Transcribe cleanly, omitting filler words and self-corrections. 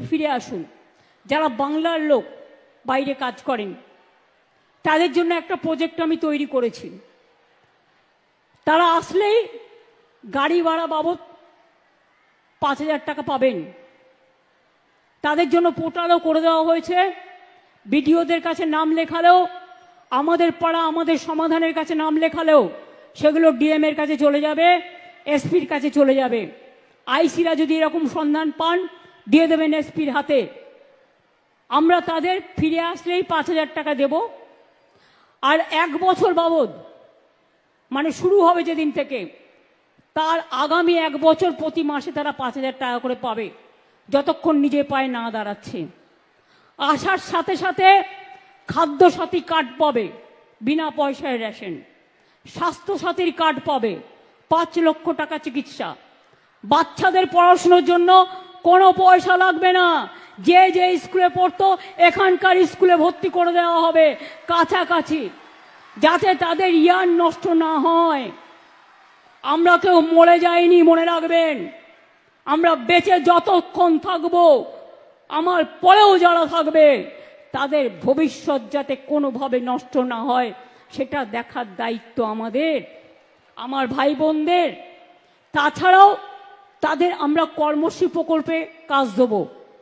ফিরে আসুন। যারা বাংলার লোক বাইরে কাজ করেন তাদের জন্য একটা প্রজেক্ট আমি তৈরি করেছি। তারা আসলেই গাড়ি ভাড়া বাবদ 5,000 টাকা পাবেন। তাদের জন্য পোর্টালও করে দেওয়া হয়েছে। বিডিওদের কাছে নাম লেখালেও, আমাদের পাড়া আমাদের সমাধানের কাছে নাম লেখালেও সেগুলো ডিএম এর কাছে চলে যাবে, এসপির কাছে চলে যাবে। আইসিরা যদি এরকম সন্ধান পান দিয়ে দেবেন এসপির হাতে। আমরা তাদের ফিরে আসলেই 5,000 টাকা দেব। আর 1 বছর বাবদ, মানে শুরু হবে যেদিন থেকে, তার আগামী 1 বছর প্রতি মাসে তারা 5,000 টাকা করে পাবে, যতক্ষণ নিজে পায়ে না দাঁড়াচ্ছে। আসার সাথে সাথে খাদ্যসাথী কার্ড পাবে, বিনা পয়সায় রেশন। স্বাস্থ্যসাথীর কার্ড পাবে, 5 লক্ষ টাকা চিকিৎসা। বাচ্চাদের পড়াশোনার জন্য কোনো পয়সা লাগবে না। যে যে স্কুলে পড়তো এখানকার স্কুলে ভর্তি করে দেওয়া হবে কাছাকাছি, যাতে তাদের ইয়ার নষ্ট না হয়। আমরা কেউ মরে যাইনি, মনে রাখবেন। আমরা বেঁচে যতক্ষণ থাকবো, আমার পরেও যারা থাকবে, তাদের ভবিষ্যৎ যাতে কোনোভাবে নষ্ট না হয় সেটা দেখার দায়িত্ব আমাদের, আমার ভাই বোনদের। তাছাড়াও তাদের আমরা কর্মশ্রী প্রকল্পে কাজ দেবো।